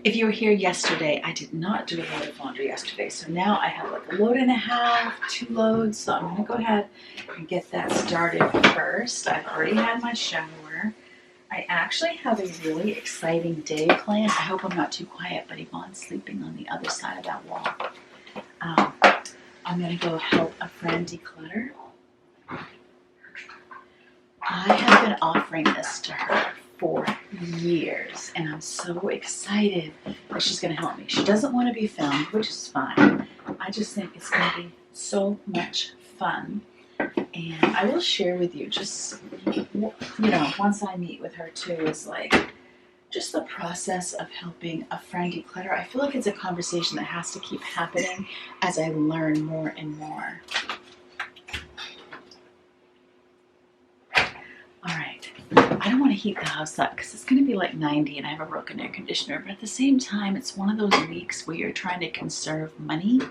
If you were here yesterday, I did not do a load of laundry yesterday. So now I have like a load and a half, 2 loads. So I'm gonna go ahead and get that started first. I've already had my shower. I actually have a really exciting day planned. I hope I'm not too quiet, but Yvonne's sleeping on the other side of that wall. Um, I'm gonna go help a friend declutter. I have been offering this to her for years, and I'm so excited that she's going to help me. She doesn't want to be filmed, which is fine. I just think it's going to be so much fun, and I will share with you just, once I meet with her too, is like just the process of helping a friend declutter. I feel like it's a conversation that has to keep happening as I learn more and more. All right, I don't want to heat the house up because it's going to be like 90 and I have a broken air conditioner, but at the same time, it's one of those weeks where you're trying to conserve money.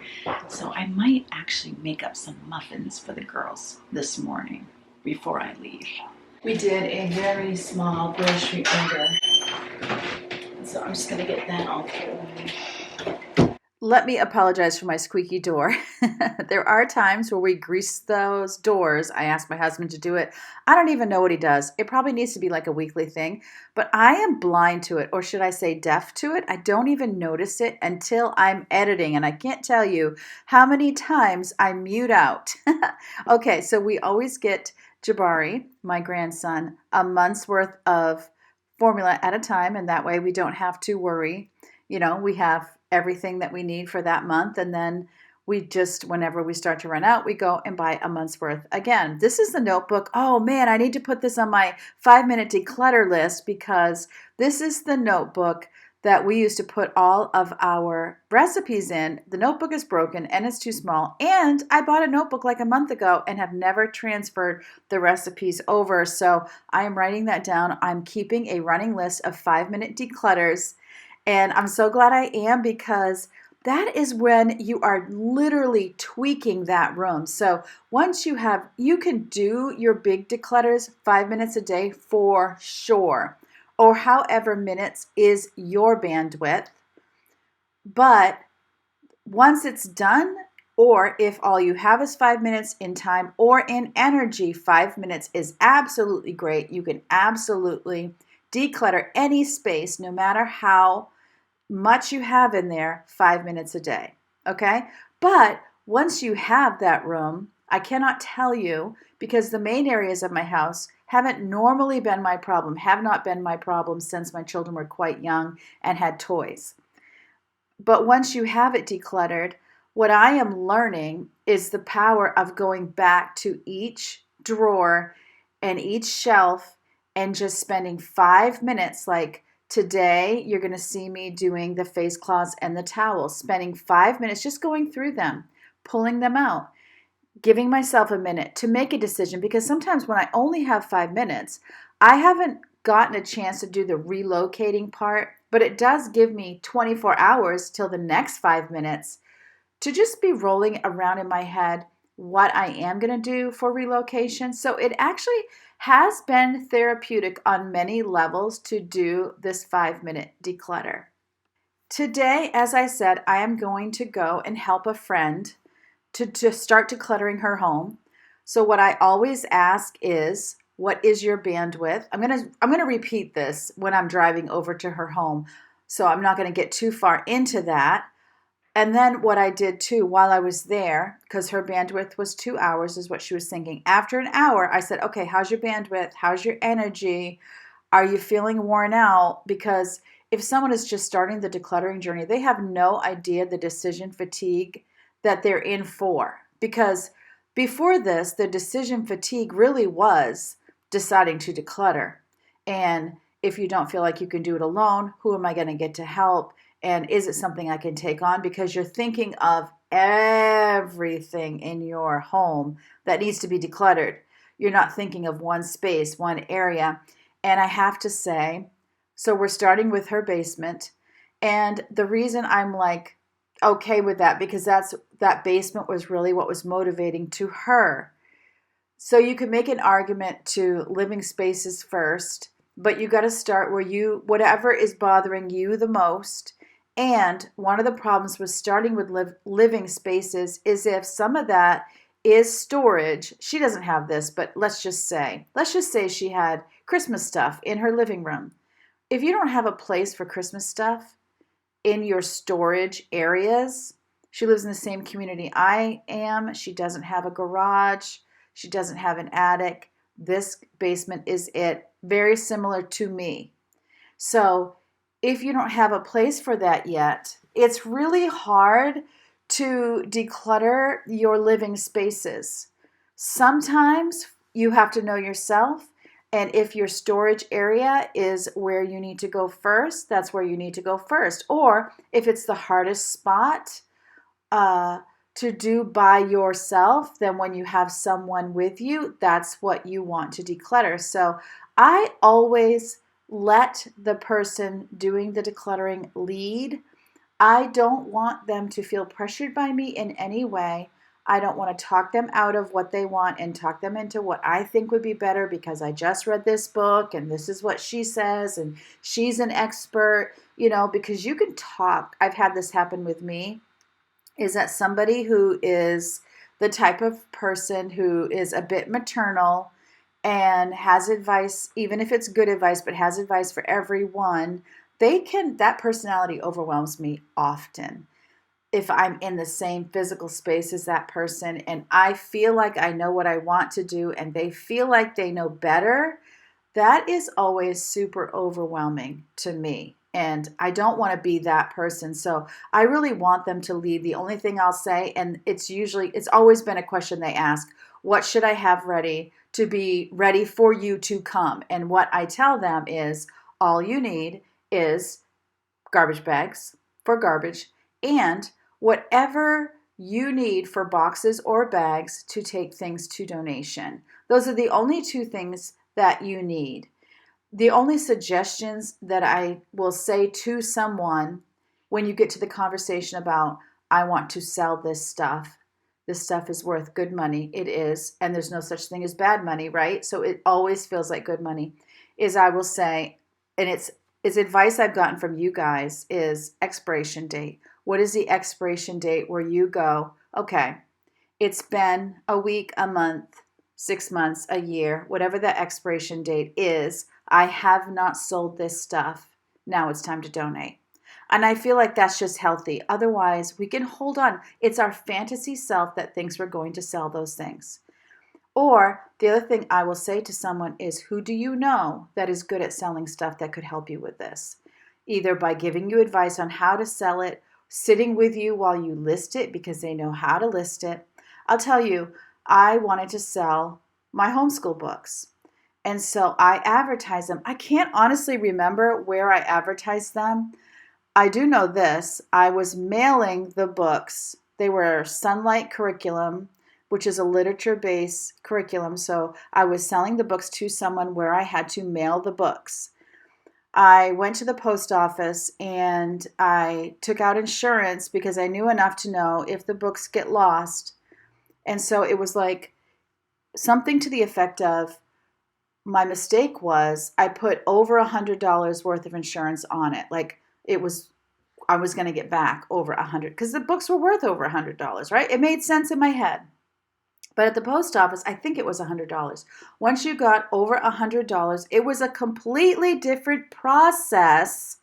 So I might actually make up some muffins for the girls this morning before I leave. We did a very small grocery order, so I'm just going to get that all put away. Let me apologize for my squeaky door. There are times where we grease those doors. I asked my husband to do it. I don't even know what he does. It probably needs to be like a weekly thing, but I am blind to it, or should I say deaf to it? I don't even notice it until I'm editing, and I can't tell you how many times I mute out. Okay, so we always get Jabari, my grandson, a month's worth of formula at a time, and that way we don't have to worry. We have everything that we need for that month, and then we just, whenever we start to run out, we go and buy a month's worth. Again, this is the notebook. Oh man, I need to put this on my 5-minute declutter list because this is the notebook that we used to put all of our recipes in. The notebook is broken and it's too small, and I bought a notebook like a month ago and have never transferred the recipes over, so I am writing that down. I'm keeping a running list of 5-minute declutters. And I'm so glad I am, because that is when you are literally tweaking that room. So once you can do your big declutters 5 minutes a day for sure, or however minutes is your bandwidth. But once it's done, or if all you have is 5 minutes in time or in energy, 5 minutes is absolutely great. You can absolutely declutter any space, no matter how much you have in there, 5 minutes a day. Okay? But once you have that room, I cannot tell you, because the main areas of my house haven't normally been my problem, have not been my problem since my children were quite young and had toys. But once you have it decluttered, what I am learning is the power of going back to each drawer and each shelf and just spending 5 minutes. Like today, you're going to see me doing the face cloths and the towels, spending 5 minutes just going through them, pulling them out, giving myself a minute to make a decision, because sometimes when I only have 5 minutes, I haven't gotten a chance to do the relocating part, but it does give me 24 hours till the next 5 minutes to just be rolling around in my head what I am going to do for relocation. So it actually has been therapeutic on many levels to do this 5-minute declutter. Today, as I said, I am going to go and help a friend to start decluttering her home. So what I always ask is, what is your bandwidth? I'm gonna repeat this when I'm driving over to her home, so I'm not going to get too far into that. And then what I did too while I was there, because her bandwidth was 2 hours is what she was thinking. After an hour, I said, okay, how's your bandwidth? How's your energy? Are you feeling worn out? Because if someone is just starting the decluttering journey, they have no idea the decision fatigue that they're in for. Because before this, the decision fatigue really was deciding to declutter. And if you don't feel like you can do it alone, who am I going to get to help? And is it something I can take on? Because you're thinking of everything in your home that needs to be decluttered. You're not thinking of one space, one area. And I have to say, so we're starting with her basement. And the reason I'm like okay with that, because that basement was really what was motivating to her. So you could make an argument to living spaces first, but you got to start where whatever is bothering you the most. And one of the problems with starting with living spaces is if some of that is storage. She doesn't have this, but let's just say she had Christmas stuff in her living room. If you don't have a place for Christmas stuff in your storage areas, she lives in the same community I am. She doesn't have a garage. She doesn't have an attic. This basement is it. Very similar to me. So if you don't have a place for that yet, it's really hard to declutter your living spaces. Sometimes you have to know yourself, and if your storage area is where you need to go first, that's where you need to go first. Or if it's the hardest spot uh, to do by yourself, then when you have someone with you, that's what you want to declutter. So I always let the person doing the decluttering lead. I don't want them to feel pressured by me in any way. I don't want to talk them out of what they want and talk them into what I think would be better because I just read this book and this is what she says and she's an expert, because you can talk. I've had this happen with me, is that somebody who is the type of person who is a bit maternal and has advice, even if it's good advice, but has advice for everyone, that personality overwhelms me often. If I'm in the same physical space as that person and I feel like I know what I want to do and they feel like they know better, that is always super overwhelming to me. And I don't want to be that person. So I really want them to lead. The only thing I'll say, and it's always been a question they ask, what should I have ready to be ready for you to come? And what I tell them is all you need is garbage bags for garbage and whatever you need for boxes or bags to take things to donation. Those are the only two things that you need. The only suggestions that I will say to someone when you get to the conversation about, I want to sell this stuff is worth good money. It is. And there's no such thing as bad money, right? So it always feels like good money, is I will say, and it's advice I've gotten from you guys, is expiration date. What is the expiration date where you go, okay, it's been a week, a month, 6 months, a year, whatever the expiration date is, I have not sold this stuff. Now it's time to donate. And I feel like that's just healthy. Otherwise, we can hold on. It's our fantasy self that thinks we're going to sell those things. Or the other thing I will say to someone is, who do you know that is good at selling stuff that could help you with this? Either by giving you advice on how to sell it, sitting with you while you list it because they know how to list it. I'll tell you, I wanted to sell my homeschool books. And so I advertised them. I can't honestly remember where I advertised them. I do know this. I was mailing the books. They were Sunlight curriculum, which is a literature-based curriculum. So I was selling the books to someone where I had to mail the books. I went to the post office and I took out insurance because I knew enough to know if the books get lost. And so it was like something to the effect of, my mistake was I put over $100 worth of insurance on it. Like I was going to get back over $100 because the books were worth over $100, right? It made sense in my head. But at the post office, I think it was $100. Once you got over $100, it was a completely different process.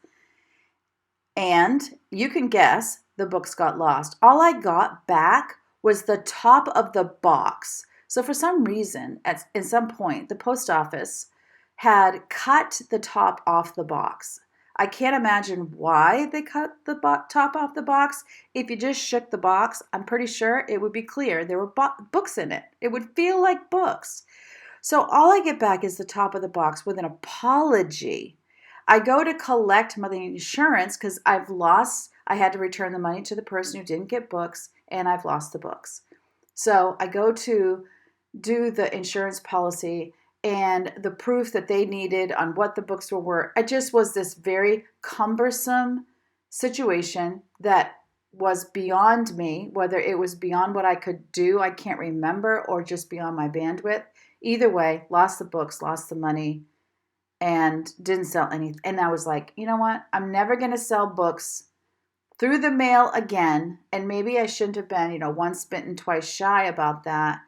And you can guess the books got lost. All I got back was the top of the box. So for some reason, at some point, the post office had cut the top off the box. I can't imagine why they cut the top off the box. If you just shook the box, I'm pretty sure it would be clear there were books in it. It would feel like books. So all I get back is the top of the box with an apology. I go to collect my insurance because I had to return the money to the person who didn't get books, and I've lost the books. So I go to do the insurance policy and the proof that they needed on what the books were worth. It just was this very cumbersome situation that was beyond me, whether it was beyond what I could do, I can't remember, or just beyond my bandwidth. Either way, lost the books, lost the money, and didn't sell anything. And I was like, you know what? I'm never going to sell books through the mail again. And maybe I shouldn't have been, once bitten, twice shy about that.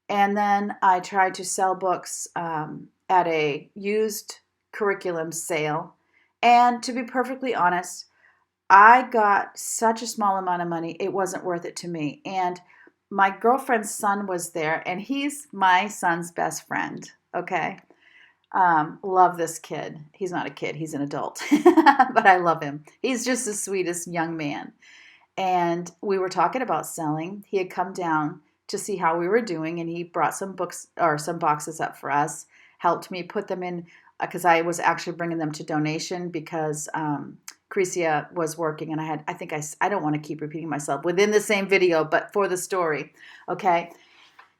And then I tried to sell books at a used curriculum sale. And to be perfectly honest, I got such a small amount of money, it wasn't worth it to me. And my girlfriend's son was there, and he's my son's best friend. Okay. Love this kid. He's not a kid, he's an adult, but I love him. He's just the sweetest young man. And we were talking about selling. He had come down to see how we were doing, and he brought some books or some boxes up for us, helped me put them in because I was actually bringing them to donation because Crecia was working, and I don't want to keep repeating myself within the same video, but for the story, okay?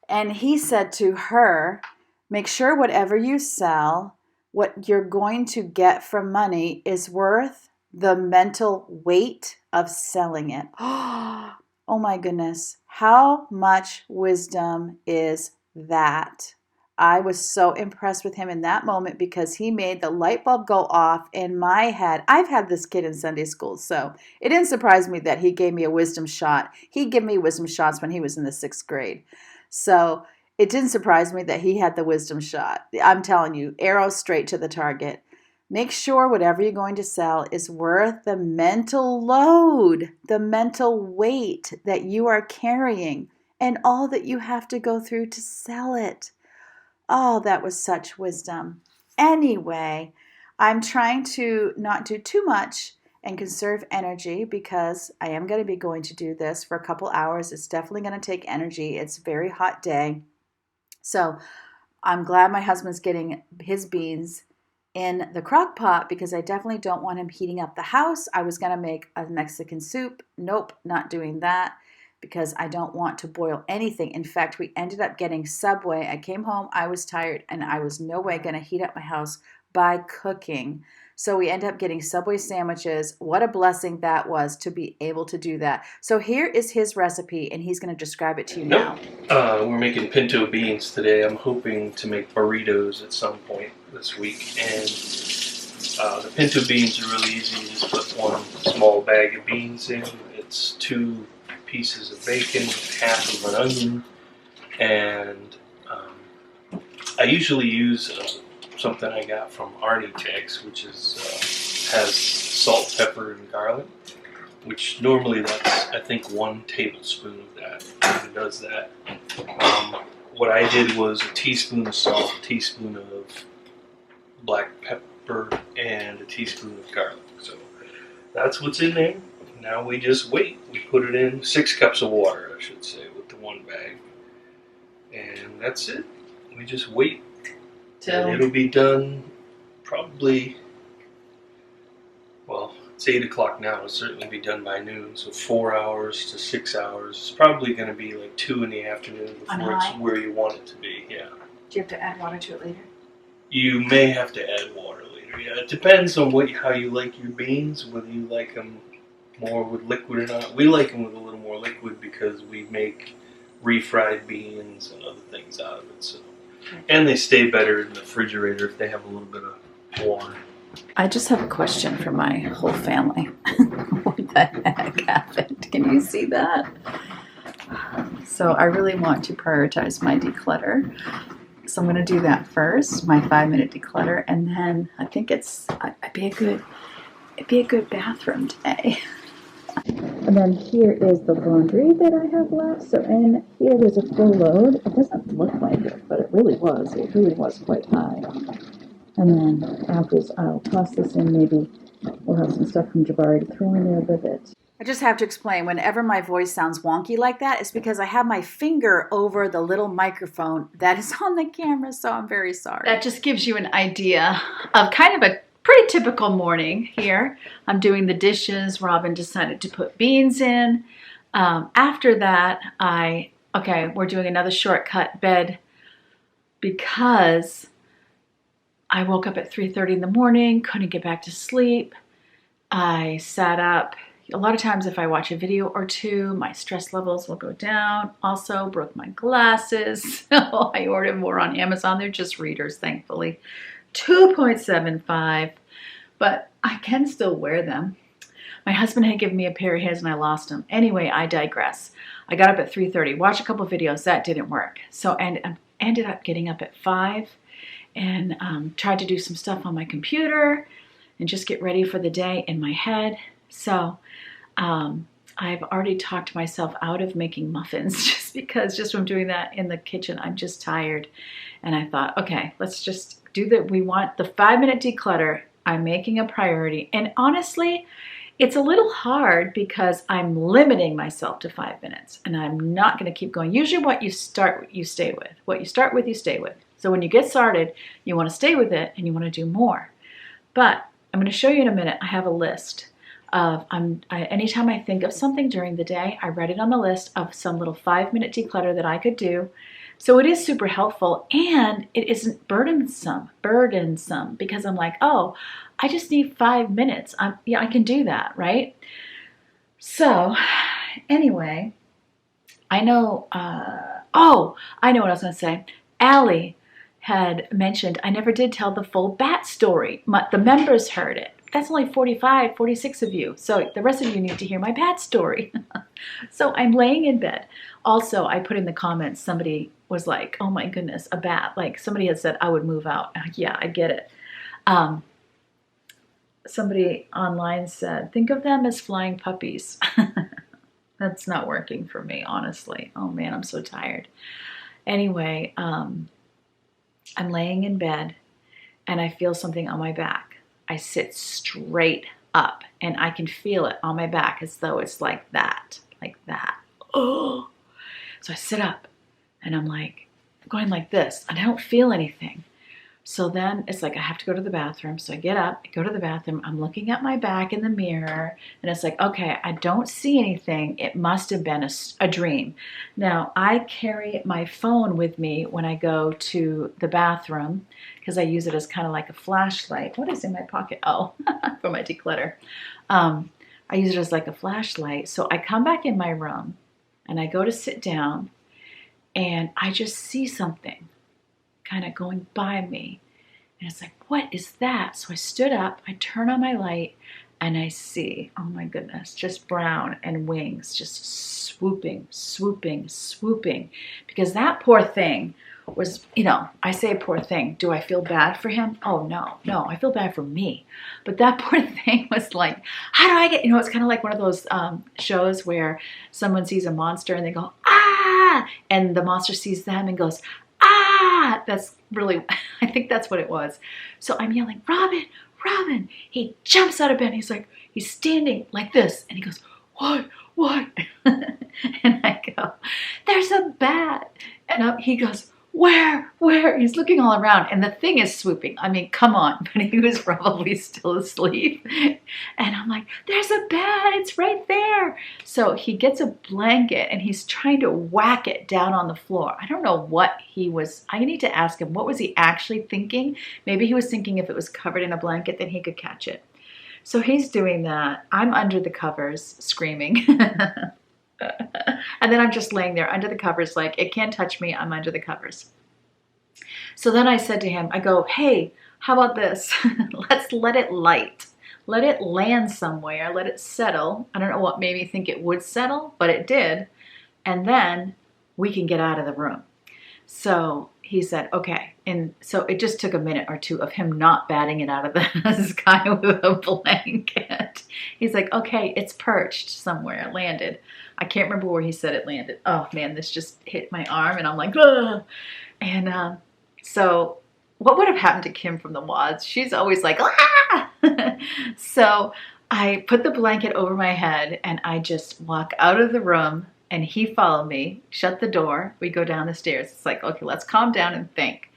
And he said to her, make sure whatever you sell, what you're going to get from money is worth the mental weight of selling it. Oh my goodness. How much wisdom is that? I was so impressed with him in that moment because he made the light bulb go off in my head. I've had this kid in Sunday school, so it didn't surprise me that he gave me a wisdom shot. He gave me wisdom shots when he was in the 6th grade. So it didn't surprise me that he had the wisdom shot. I'm telling you, arrow straight to the target. Make sure whatever you're going to sell is worth the mental load, the mental weight that you are carrying, and all that you have to go through to sell it. Oh, that was such wisdom. Anyway, I'm trying to not do too much and conserve energy because I am going to be going to do this for a couple hours. It's definitely going to take energy. It's a very hot day. So I'm glad my husband's getting his beans in the crock pot because I definitely don't want him heating up the house. I was going to make a Mexican soup. Nope, not doing that because I don't want to boil anything. In fact, we ended up getting Subway. I came home, I was tired, and I was no way going to heat up my house by cooking. So we ended up getting Subway sandwiches. What a blessing that was to be able to do that. So here is his recipe, and he's going to describe it to you now. We're making pinto beans today. I'm hoping to make burritos at some point this week. And the pinto beans are really easy. You just put one small bag of beans in. It's 2 pieces of bacon, half of an onion, and I usually use something I got from Arnie which is has salt, pepper, and garlic. Which normally that's, I think, 1 tablespoon of that. And it does that. What I did was a teaspoon of salt, a teaspoon of black pepper, and a teaspoon of garlic. So that's what's in there. Now we just wait. We put it in 6 cups of water, I should say, with the 1 bag. And that's it. We just wait. And it'll be done probably, well, it's 8 o'clock now. It'll certainly be done by noon. So 4 hours to 6 hours. It's probably going to be like 2 in the afternoon before it's where you want it to be. Yeah. Do you have to add water to it later? You may have to add water later. Yeah, it depends on how you like your beans, whether you like them more with liquid or not. We like them with a little more liquid because we make refried beans and other things out of it. So, and they stay better in the refrigerator if they have a little bit of water. I just have a question for my whole family. What the heck happened? Can you see that? So I really want to prioritize my declutter. So I'm going to do that first, my 5-minute declutter, and then I think it'd be a good bathroom day. And then here is the laundry that I have left. So in here there's a full load. It doesn't look like it, but it really was. It really was quite high. And then afterwards I'll toss this in. Maybe we'll have some stuff from Jabari to throw in there with it. I just have to explain, whenever my voice sounds wonky like that, it's because I have my finger over the little microphone that is on the camera, so I'm very sorry. That just gives you an idea of kind of a pretty typical morning here. I'm doing the dishes. Robin decided to put beans in. After that, we're doing another shortcut bed because I woke up at 3:30 in the morning, couldn't get back to sleep. I sat up. A lot of times if I watch a video or 2, my stress levels will go down. Also broke my glasses. So I ordered more on Amazon. They're just readers, thankfully. 2.75, but I can still wear them. My husband had given me a pair of his and I lost them. Anyway, I digress. I got up at 3:30, watched a couple videos. That didn't work. So I ended up getting up at 5 and tried to do some stuff on my computer and just get ready for the day in my head. So I've already talked myself out of making muffins just from doing that in the kitchen. I'm just tired. And I thought, okay, let's just do that. We want the 5-minute declutter. I'm making a priority. And honestly, it's a little hard because I'm limiting myself to 5 minutes and I'm not going to keep going. Usually what you start, you stay with. What you start with, you stay with. So when you get started, you want to stay with it and you want to do more. But I'm going to show you in a minute. I have a list of, anytime I think of something during the day, I write it on the list of some little 5-minute declutter that I could do. So it is super helpful and it isn't burdensome because I'm like, oh, I just need 5 minutes. Yeah, I can do that, right? So anyway, I know, I know what I was going to say. Allie had mentioned I never did tell the full bat story. The members heard it. That's only 45, 46 of you. So the rest of you need to hear my bat story. So I'm laying in bed. Also, I put in the comments, somebody was like, oh my goodness, a bat. Like somebody had said I would move out. Yeah, I get it. Somebody online said, think of them as flying puppies. That's not working for me, honestly. Oh man, I'm so tired. Anyway, I'm laying in bed and I feel something on my back. I sit straight up and I can feel it on my back as though it's like that. Oh, so I sit up and I'm like going like this and I don't feel anything. So then it's like I have to go to the bathroom. So I get up, I go to the bathroom. I'm looking at my back in the mirror and it's like, okay, I don't see anything. It must have been a dream. Now I carry my phone with me when I go to the bathroom because I use it as kind of like a flashlight. What is in my pocket? Oh, for my declutter. I use it as like a flashlight. So I come back in my room and I go to sit down and I just see something kind of going by me. And it's like, what is that? So I stood up, I turn on my light, and I see, oh my goodness, just brown and wings just swooping, swooping, swooping. Because that poor thing was, I say poor thing. Do I feel bad for him? Oh, no, I feel bad for me. But that poor thing was like, how do I get, it's kind of like one of those shows where someone sees a monster and they go, ah, and the monster sees them and goes, ah, that's really, I think that's what it was. So I'm yelling, Robin, Robin. He jumps out of bed. He's like, he's standing like this. And he goes, what? And I go, there's a bat. And he goes, where? He's looking all around. And the thing is swooping. I mean, come on. But he was probably still asleep. And I'm like, there's a bat. It's right there. So he gets a blanket and he's trying to whack it down on the floor. I don't know what he was. I need to ask him, what was he actually thinking? Maybe he was thinking if it was covered in a blanket, then he could catch it. So he's doing that. I'm under the covers screaming. And then I'm just laying there under the covers like, it can't touch me, I'm under the covers. So then I said to him, I go, hey, how about this? Let's let it light. Let it land somewhere, let it settle. I don't know what made me think it would settle, but it did. And then we can get out of the room. So he said, okay. And so it just took a minute or two of him not batting it out of the sky with a blanket. He's like, okay, it's perched somewhere, it landed. I can't remember where he said it landed. Oh man, this just hit my arm and I'm like, ugh. And so what would have happened to Kim from the Wads? She's always like, ah! So I put the blanket over my head and I just walk out of the room and he followed me, shut the door. We go down the stairs. It's like, okay, let's calm down and think.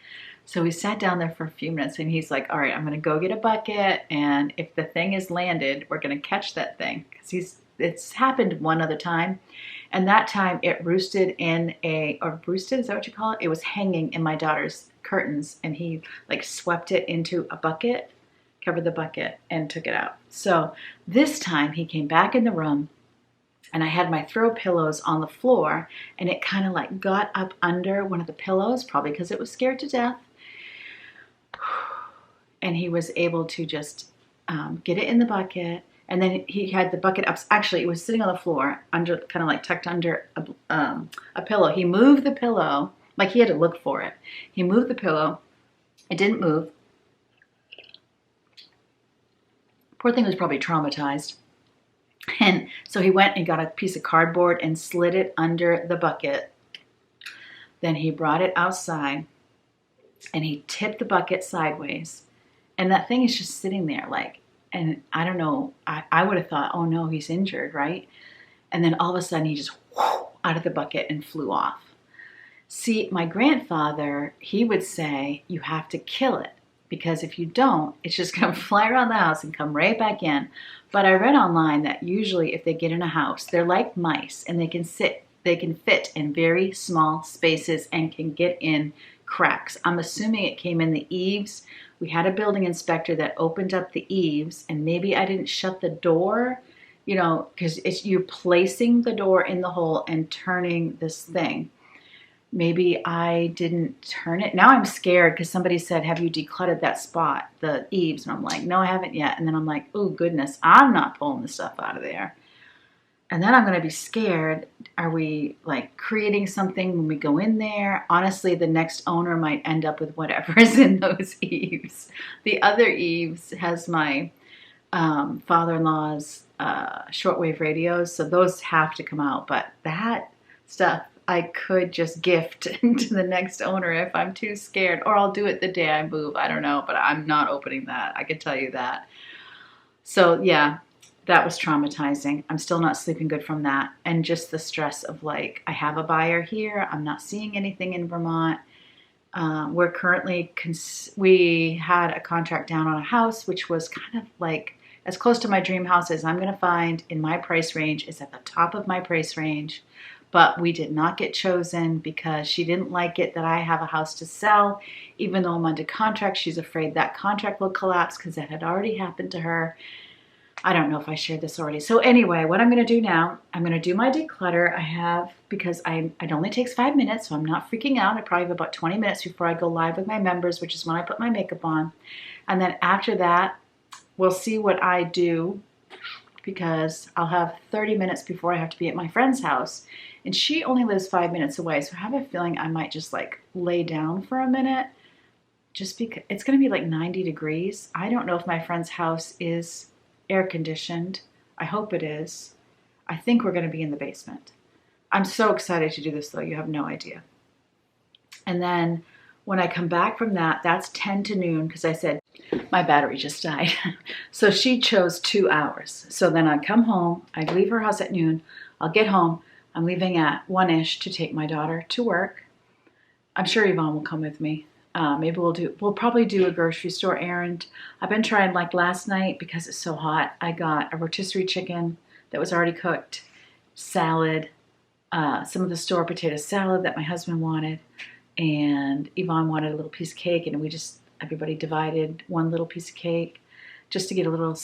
So we sat down there for a few minutes and he's like, all right, I'm going to go get a bucket. And if the thing is landed, we're going to catch that thing. Because it's happened one other time. And that time it roosted in roosted, is that what you call it? It was hanging in my daughter's curtains and he like swept it into a bucket, covered the bucket and took it out. So this time he came back in the room and I had my throw pillows on the floor and it kind of like got up under one of the pillows, probably because it was scared to death. And he was able to just get it in the bucket And then he had the bucket up. Actually, it was sitting on the floor, under, kind of like tucked under a pillow. He moved the pillow, like he had to look for it. He moved the pillow. It didn't move. Poor thing was probably traumatized. And so he went and got a piece of cardboard and slid it under the bucket. Then he brought it outside and he tipped the bucket sideways. And that thing is just sitting there like, and I don't know, I would have thought, oh no, he's injured, right? And then all of a sudden he just whoo, out of the bucket and flew off. See, my grandfather, he would say, you have to kill it, because if you don't, it's just going to fly around the house and come right back in. But I read online that usually if they get in a house, they're like mice and they can fit in very small spaces and can get in cracks. I'm assuming it came in the eaves. We had a building inspector that opened up the eaves, and maybe I didn't shut the door, you know, because you're placing the door in the hole and turning this thing. Maybe I didn't turn it. Now I'm scared because somebody said, have you decluttered that spot, the eaves? And I'm like, no, I haven't yet. And then I'm like, oh goodness, I'm not pulling the stuff out of there. And then I'm going to be scared. Are we like creating something when we go in there? Honestly, the next owner might end up with whatever is in those eaves. The other eaves has my father-in-law's shortwave radios, so those have to come out. But that stuff I could just gift to the next owner if I'm too scared, or I'll do it the day I move. I don't know, but I'm not opening that. I can tell you that. So yeah, that was traumatizing. I'm still not sleeping good from that. And just the stress of like, I have a buyer here. I'm not seeing anything in Vermont. We're currently, we had a contract down on a house, which was kind of like as close to my dream house as I'm going to find in my price range. Is at the top of my price range. But we did not get chosen because she didn't like it that I have a house to sell. Even though I'm under contract, she's afraid that contract will collapse because that had already happened to her. I don't know if I shared this already. So anyway, what I'm going to do now, I'm going to do my declutter. I have, because it only takes 5 minutes, so I'm not freaking out. I probably have about 20 minutes before I go live with my members, which is when I put my makeup on. And then after that, we'll see what I do, because I'll have 30 minutes before I have to be at my friend's house. And she only lives 5 minutes away, so I have a feeling I might just like lay down for a minute, just because it's going to be like 90 degrees. I don't know if my friend's house is air conditioned. I hope it is. I think we're going to be in the basement. I'm so excited to do this though, you have no idea. And then when I come back from that, that's 10 to noon, because I said my battery just died. So she chose 2 hours. So then I come home, I leave her house at noon, I'll get home, I'm leaving at 1-ish to take my daughter to work. I'm sure Yvonne will come with me. Maybe we'll probably do a grocery store errand. I've been trying, like last night, because it's so hot, I got a rotisserie chicken that was already cooked, salad, some of the store potato salad that my husband wanted, and Yvonne wanted a little piece of cake, and everybody divided one little piece of cake just to get a little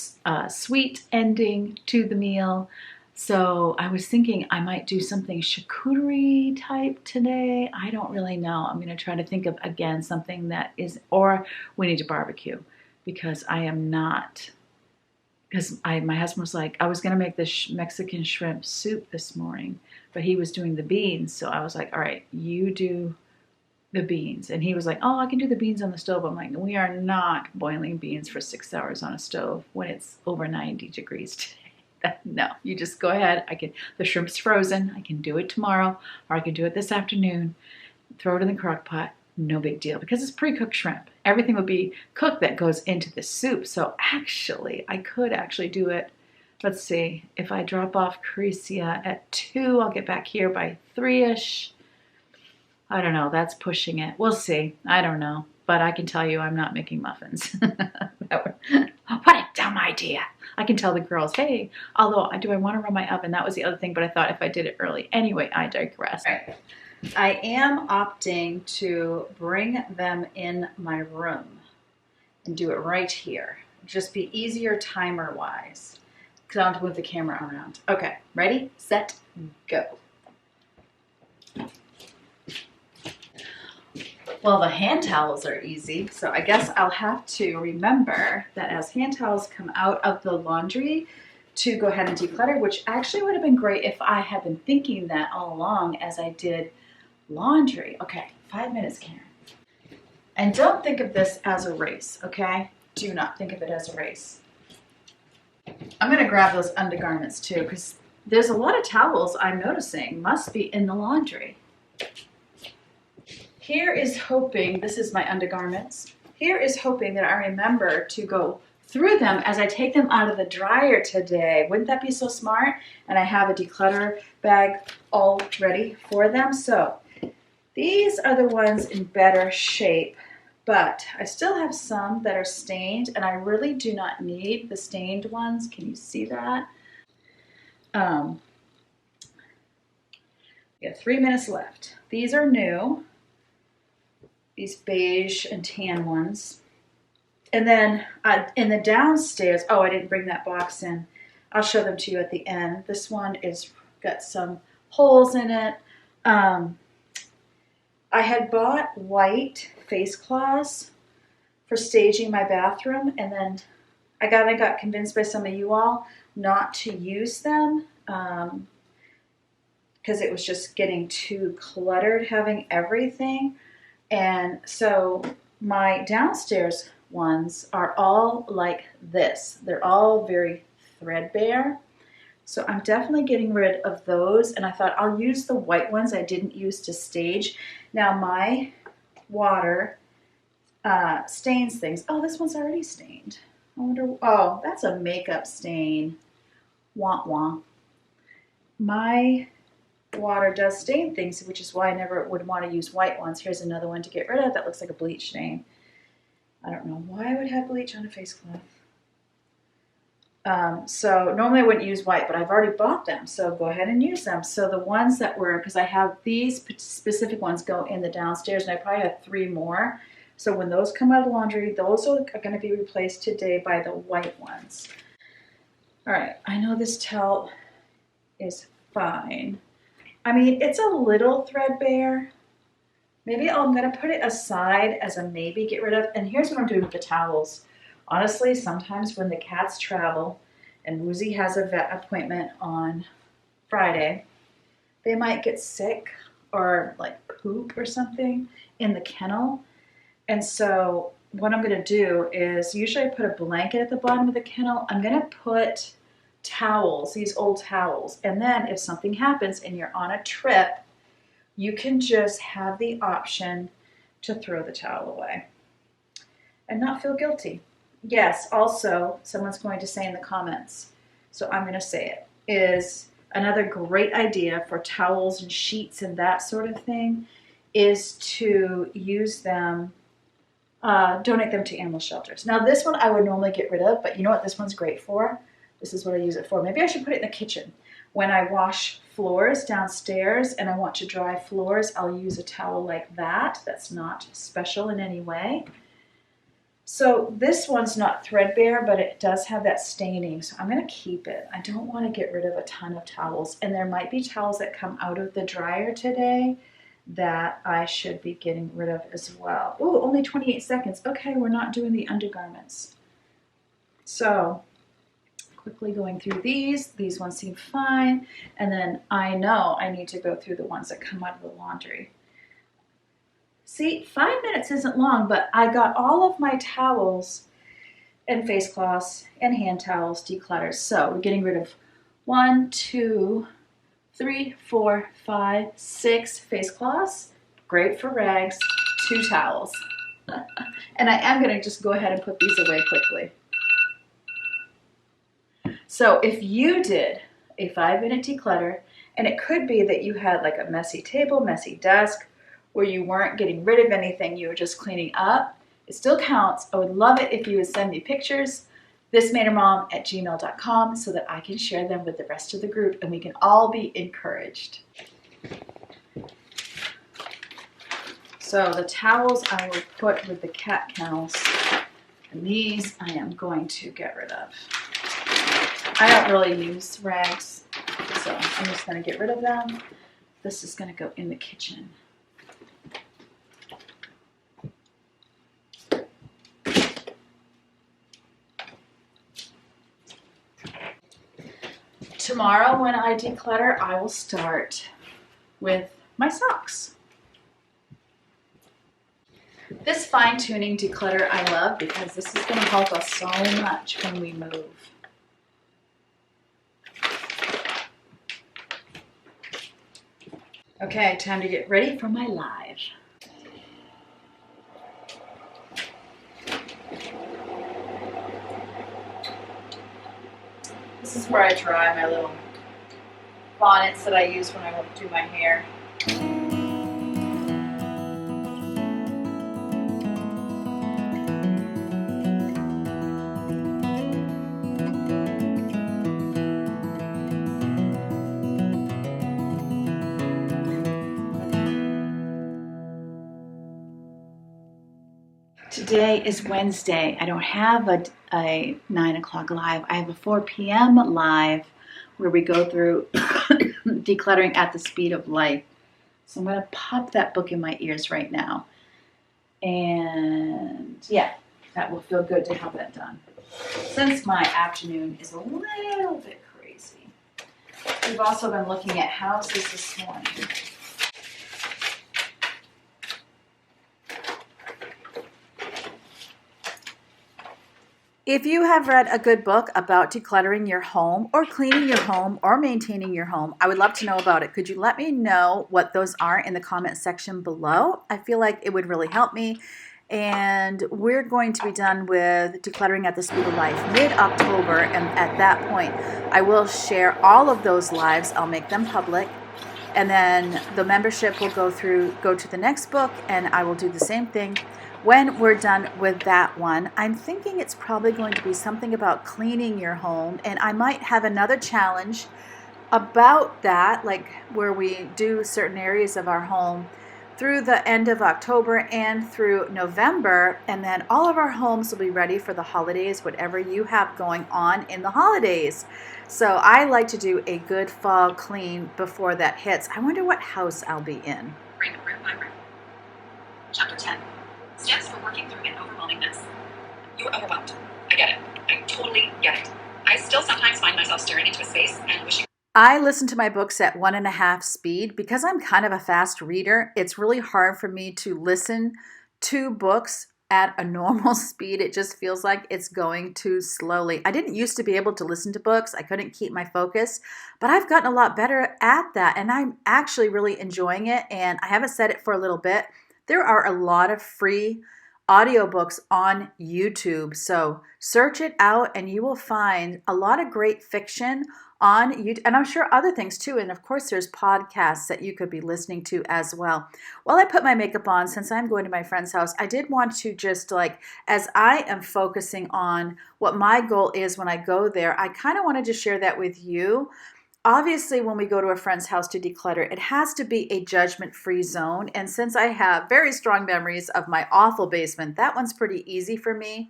sweet ending to the meal. So I was thinking I might do something charcuterie type today. I don't really know. I'm going to try to think of, again, something that is, or we need to barbecue, because I am not, because my husband was like, I was going to make this Mexican shrimp soup this morning, but he was doing the beans. So I was like, all right, you do the beans. And he was like, oh, I can do the beans on the stove. I'm like, we are not boiling beans for 6 hours on a stove when it's over 90 degrees today. No, you just go ahead. The shrimp's frozen. I can do it tomorrow, or I can do it this afternoon. Throw it in the crock pot. No big deal, because it's pre-cooked shrimp. Everything will be cooked that goes into the soup. So actually, I could actually do it. Let's see. If I drop off Caricia at 2, I'll get back here by 3-ish. I don't know. That's pushing it. We'll see. I don't know. But I can tell you I'm not making muffins. What a dumb idea. I can tell the girls, hey, although do I want to run my oven? That was the other thing, but I thought if I did it early. Anyway, I digress. All right. I am opting to bring them in my room and do it right here. Just be easier timer-wise, because I don't have to move the camera around. Okay, ready, set, go. Well, the hand towels are easy, so I guess I'll have to remember that as hand towels come out of the laundry, to go ahead and declutter, which actually would have been great if I had been thinking that all along as I did laundry. Okay, 5 minutes, Karen. And don't think of this as a race, okay? Do not think of it as a race. I'm gonna grab those undergarments too, because there's a lot of towels I'm noticing must be in the laundry. Here is hoping, this is my undergarments. Here is hoping that I remember to go through them as I take them out of the dryer today. Wouldn't that be so smart? And I have a declutter bag all ready for them. So these are the ones in better shape, but I still have some that are stained, and I really do not need the stained ones. Can you see that? We have 3 minutes left. These are new, these beige and tan ones. And then in the downstairs, oh, I didn't bring that box in. I'll show them to you at the end. This one is got some holes in it. I had bought white face cloths for staging my bathroom, and then I got convinced by some of you all not to use them because it was just getting too cluttered having everything. And so my downstairs ones are all like this. They're all very threadbare. So I'm definitely getting rid of those, and I thought I'll use the white ones I didn't use to stage. Now my water stains things. Oh, this one's already stained. I wonder, oh, that's a makeup stain. Wah wah. My water does stain things, which is why I never would want to use white ones. Here's another one to get rid of that looks like a bleach stain. I don't know why I would have bleach on a face cloth. So normally I wouldn't use white, but I've already bought them, so go ahead and use them. So the ones that were, because I have these specific ones go in the downstairs, and I probably have 3 more. So when those come out of the laundry, those are going to be replaced today by the white ones. All right, I know this towel is fine. I mean, it's a little threadbare. Maybe I'm going to put it aside as a maybe get rid of. And here's what I'm doing with the towels. Honestly, sometimes when the cats travel and Woozy has a vet appointment on Friday, they might get sick or like poop or something in the kennel. And so what I'm going to do is usually I put a blanket at the bottom of the kennel. I'm going to put towels, these old towels. And then if something happens and you're on a trip, you can just have the option to throw the towel away and not feel guilty. Yes, also, someone's going to say in the comments, so I'm going to say it, is another great idea for towels and sheets and that sort of thing is to use them, donate them to animal shelters. Now, this one I would normally get rid of, but you know what this one's great for? This is what I use it for. Maybe I should put it in the kitchen. When I wash floors downstairs and I want to dry floors, I'll use a towel like that. That's not special in any way. So this one's not threadbare, but it does have that staining, so I'm going to keep it. I don't want to get rid of a ton of towels, and there might be towels that come out of the dryer today that I should be getting rid of as well. Oh, only 28 seconds. Okay, we're not doing the undergarments. So quickly going through these ones seem fine, and then I know I need to go through the ones that come out of the laundry. See, 5 minutes isn't long, but I got all of my towels and face cloths and hand towels decluttered. So we're getting rid of 1, 2, 3, 4, 5, 6 face cloths. Great for rags. 2 towels. And I am going to just go ahead and put these away quickly. So if you did a 5-minute declutter, and it could be that you had like a messy table, messy desk, where you weren't getting rid of anything, you were just cleaning up, it still counts. I would love it if you would send me pictures, thismainermom@gmail.com, so that I can share them with the rest of the group and we can all be encouraged. So the towels I will put with the cat kennels, and these I am going to get rid of. I don't really use rags, so I'm just going to get rid of them. This is going to go in the kitchen. Tomorrow when I declutter, I will start with my socks. This fine-tuning declutter I love because this is going to help us so much when we move. Okay, time to get ready for my live. This is where I dry my little bonnets that I use when I do my hair. Today is Wednesday. I don't have a 9 o'clock live. I have a 4 p.m. live where we go through decluttering at the speed of light. So I'm going to pop that book in my ears right now. And yeah, that will feel good to have that done. Since my afternoon is a little bit crazy. We've also been looking at houses this morning. If you have read a good book about decluttering your home or cleaning your home or maintaining your home, I would love to know about it. Could you let me know what those are in the comment section below? I feel like it would really help me. And we're going to be done with decluttering at the speed of life mid-October. And at that point, I will share all of those lives. I'll make them public. And then the membership will go to the next book, and I will do the same thing. When we're done with that one, I'm thinking it's probably going to be something about cleaning your home, and I might have another challenge about that, like where we do certain areas of our home through the end of October and through November, and then all of our homes will be ready for the holidays, whatever you have going on in the holidays. So I like to do a good fall clean before that hits. I wonder what house I'll be in. Room by room. Chapter 10. Steps for working through an overwhelming mess. You're overwhelmed. I get it. I totally get it. I still sometimes find myself staring into a space and wishing. I listen to my books at 1.5 speed because I'm kind of a fast reader. It's really hard for me to listen to books at a normal speed. It just feels like it's going too slowly. I didn't used to be able to listen to books. I couldn't keep my focus, but I've gotten a lot better at that, and I'm actually really enjoying it, and I haven't said it for a little bit. There are a lot of free audiobooks on YouTube, so search it out and you will find a lot of great fiction on YouTube, and I'm sure other things too. And of course, there's podcasts that you could be listening to as well. While I put my makeup on, since I'm going to my friend's house, I did want to just as I am focusing on what my goal is when I go there, I kind of wanted to share that with you. Obviously, when we go to a friend's house to declutter, it has to be a judgment-free zone. And since I have very strong memories of my awful basement, that one's pretty easy for me.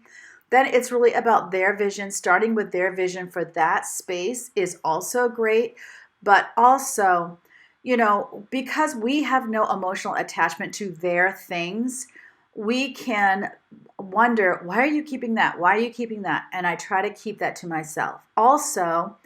Then it's really about their vision. Starting with their vision for that space is also great. But also, because we have no emotional attachment to their things, we can wonder, why are you keeping that? Why are you keeping that? And I try to keep that to myself. Also,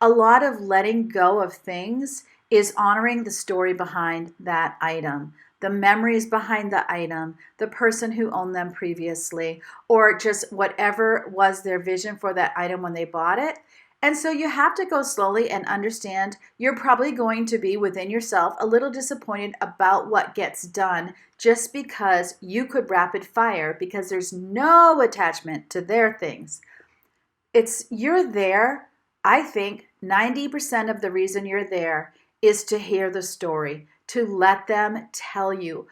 a lot of letting go of things is honoring the story behind that item, the memories behind the item, the person who owned them previously, or just whatever was their vision for that item when they bought it. And so you have to go slowly and understand you're probably going to be within yourself a little disappointed about what gets done just because you could rapid fire because there's no attachment to their things. You're there. I think 90% of the reason you're there is to hear the story, to let them tell you.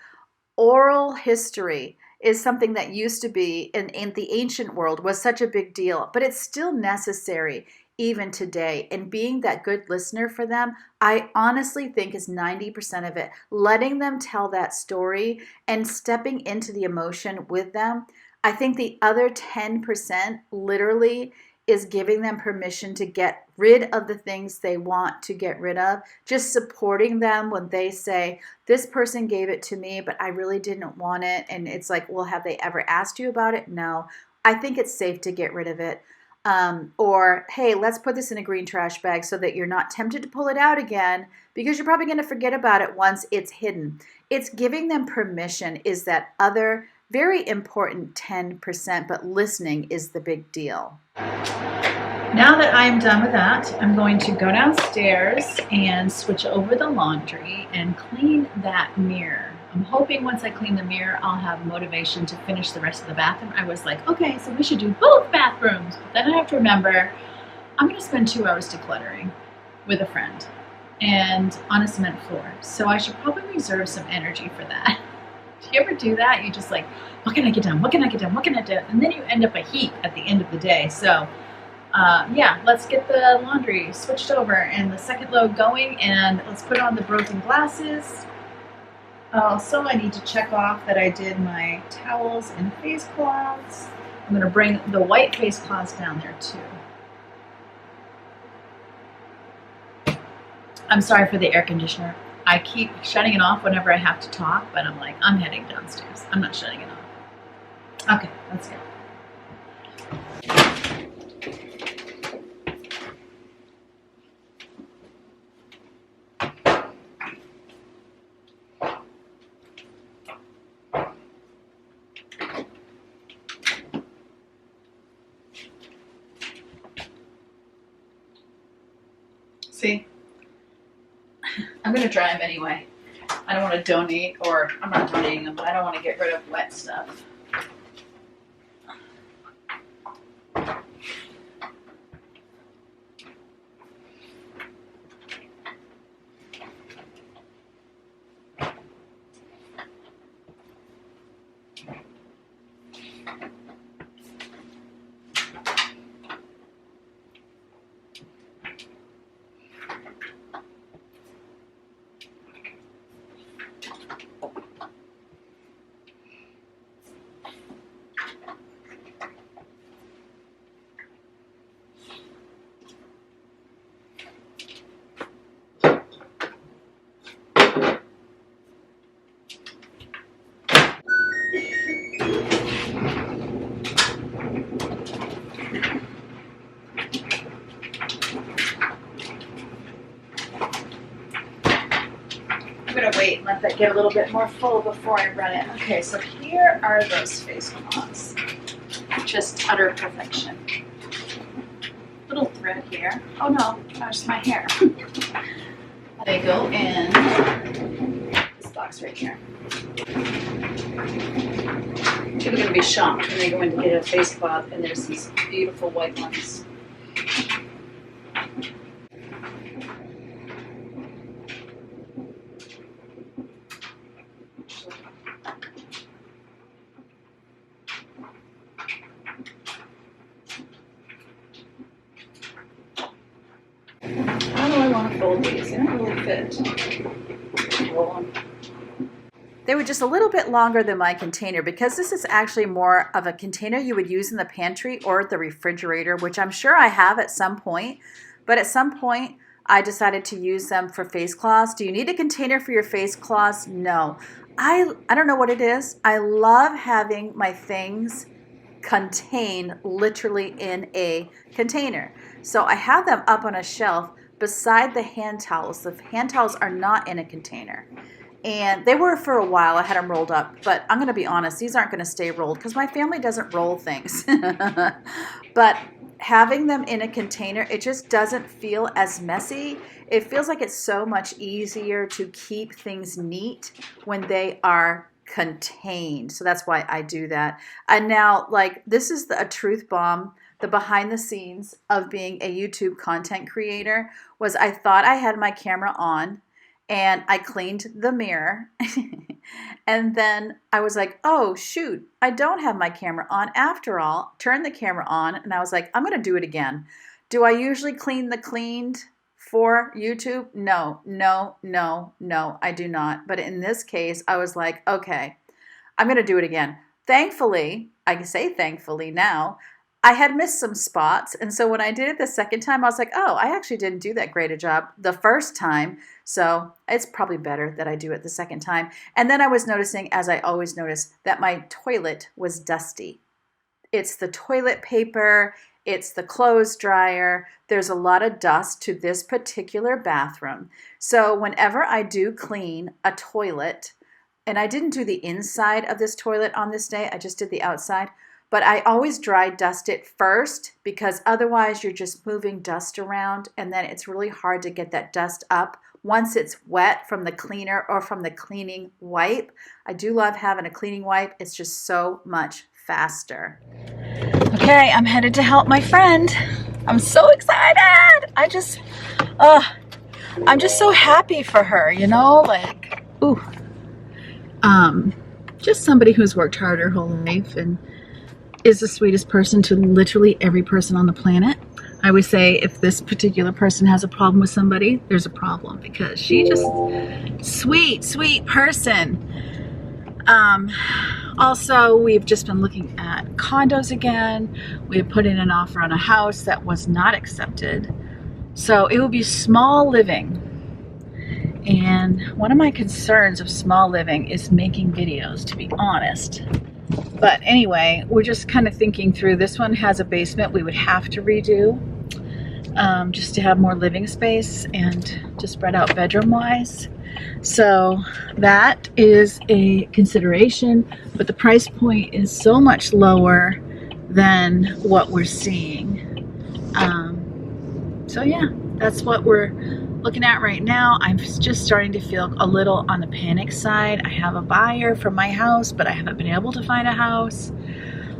Oral history is something that used to be in the ancient world was such a big deal, but it's still necessary even today. And being that good listener for them, I honestly think is 90% of it. Letting them tell that story and stepping into the emotion with them. I think the other 10% literally is giving them permission to get rid of the things they want to get rid of, just supporting them when they say, this person gave it to me, but I really didn't want it. And it's like, well, have they ever asked you about it? No. I think it's safe to get rid of it. Or, hey, let's put this in a green trash bag so that you're not tempted to pull it out again because you're probably going to forget about it once it's hidden. It's giving them permission is that other very important 10%, but listening is the big deal. Now that I'm done with that, I'm going to go downstairs and switch over the laundry and clean that mirror. I'm hoping once I clean the mirror, I'll have motivation to finish the rest of the bathroom. I was like, okay, so we should do both bathrooms. But then I have to remember, I'm going to spend 2 hours decluttering with a friend and on a cement floor. So I should probably reserve some energy for that. Do you ever do that? You just like, what can I get done? What can I get done? What can I do? And then you end up a heap at the end of the day. So yeah, let's get the laundry switched over and the second load going, and let's put on the broken glasses. Also, I need to check off that I did my towels and face cloths. I'm going to bring the white face cloths down there too. I'm sorry for the air conditioner. I keep shutting it off whenever I have to talk, but I'm like, I'm heading downstairs. I'm not shutting it off. Okay, let's go. See, I'm going to dry them anyway. I don't want to donate, or I'm not donating them, but I don't want to get rid of wet stuff. I'm going to wait and let that get a little bit more full before I run it. Okay, so here are those face cloths. Just utter perfection. Little thread here. Oh no, that's my hair. They go in this box right here. People are going to be shocked when they go in to get a face cloth and there's these beautiful white ones. How do I want to fold these? They don't really fit. Roll them. They were just a little bit longer than my container because this is actually more of a container you would use in the pantry or the refrigerator, which I'm sure I have at some point. But at some point, I decided to use them for face cloths. Do you need a container for your face cloths? No. I don't know what it is. I love having my things contained literally in a container. So I have them up on a shelf beside the hand towels. The hand towels are not in a container. And they were for a while. I had them rolled up. But I'm going to be honest, these aren't going to stay rolled because my family doesn't roll things. But having them in a container, it just doesn't feel as messy. It feels like it's so much easier to keep things neat when they are contained. So that's why I do that. And now, like, this is a truth bomb. The behind the scenes of being a YouTube content creator was I thought I had my camera on and I cleaned the mirror. And then I was like, oh, shoot, I don't have my camera on after all. Turned the camera on and I was like, I'm going to do it again. Do I usually clean the cleaned for YouTube? No, I do not. But in this case, I was like, okay, I'm going to do it again. Thankfully, I can say thankfully now, I had missed some spots. And so when I did it the second time, I was like, oh, I actually didn't do that great a job the first time. So it's probably better that I do it the second time. And then I was noticing, as I always notice, that my toilet was dusty. It's the toilet paper. it's the clothes dryer. There's a lot of dust to this particular bathroom. So whenever I do clean a toilet, and I didn't do the inside of this toilet on this day, I just did the outside, but I always dry dust it first because otherwise you're just moving dust around and then it's really hard to get that dust up once it's wet from the cleaner or from the cleaning wipe. I do love having a cleaning wipe. It's just so much faster. Okay, I'm headed to help my friend. I'm so excited. I'm just so happy for her, you know, like, ooh. Just somebody who's worked hard her whole life and is the sweetest person to literally every person on the planet. I always say if this particular person has a problem with somebody, there's a problem, because she just sweet person. Also, we've just been looking at condos again. We put in an offer on a house that was not accepted. So it will be small living. And one of my concerns of small living is making videos, to be honest. But anyway, we're just kind of thinking through. This one has a basement we would have to redo just to have more living space and to spread out bedroom wise. So that is a consideration, but the price point is so much lower than what we're seeing. So yeah, that's what we're looking at right now. I'm just starting to feel a little on the panic side. I have a buyer for my house, but I haven't been able to find a house.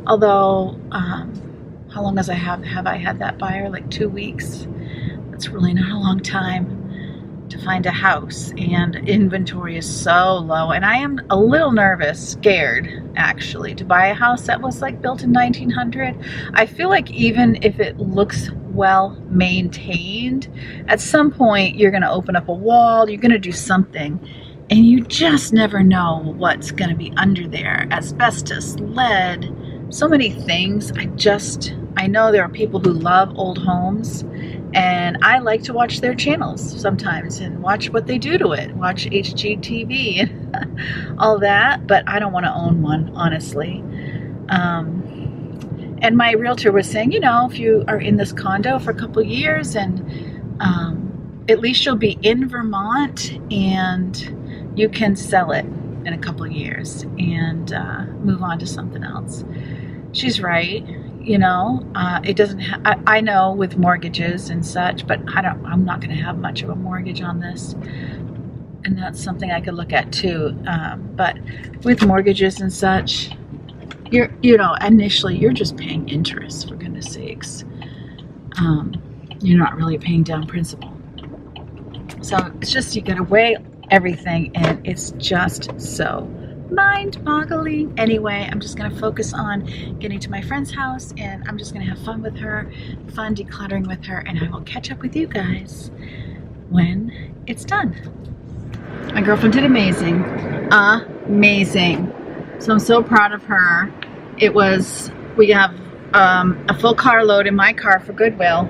Although, how long have I had that buyer? Like 2 weeks. That's really not a long time to find a house, and inventory is so low, and I am a little nervous, scared actually, to buy a house that was like built in 1900. I feel like even if it looks well maintained, at some point you're going to open up a wall, you're going to do something, and you just never know what's going to be under there. Asbestos, lead, so many things. I know there are people who love old homes, and I like to watch their channels sometimes and watch what they do to it, watch HGTV and all that, but I don't want to own one, honestly. And my realtor was saying, you know, if you are in this condo for a couple years, and at least you'll be in Vermont and you can sell it in a couple of years and move on to something else. She's right. You know, it doesn't. I know with mortgages and such, but I'm not going to have much of a mortgage on this, and that's something I could look at too. But with mortgages and such, initially you're just paying interest, for goodness sakes. You're not really paying down principal. So it's just, you got to weigh everything, and it's just so mind-boggling. Anyway, I'm just going to focus on getting to my friend's house, and I'm just going to have fun with her, fun decluttering with her, and I will catch up with you guys when it's done. My girlfriend did amazing. So I'm so proud of her. We have a full carload in my car for Goodwill.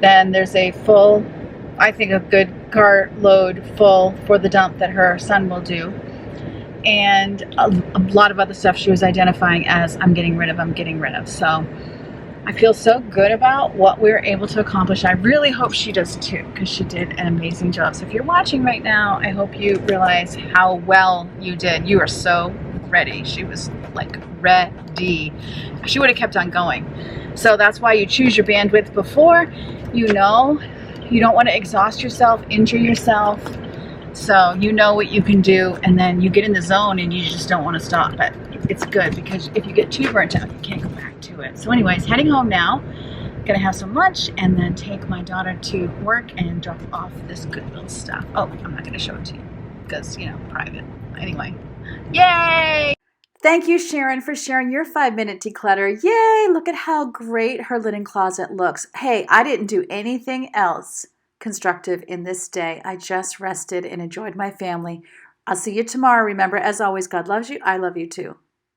Then there's a good carload full for the dump that her son will do. And a lot of other stuff she was identifying as I'm getting rid of. So I feel so good about what we were able to accomplish. I really hope she does too, because she did an amazing job. So if you're watching right now, I hope you realize how well you did. You are so ready. She was like ready. She would have kept on going. So that's why you choose your bandwidth before. You know, you don't want to exhaust yourself, injure yourself. So you know what you can do, and then you get in the zone and you just don't want to stop. But it's good, because if you get too burnt out, you can't go back to it. So anyways, heading home now. Gonna have some lunch and then take my daughter to work and drop off this Goodwill stuff. Oh, I'm not gonna show it to you because, private. Anyway, yay! Thank you, Sharon, for sharing your 5-minute declutter. Yay! Look at how great her linen closet looks. Hey, I didn't do anything else constructive in this day. I just rested and enjoyed my family. I'll see you tomorrow. Remember, as always, God loves you. I love you too.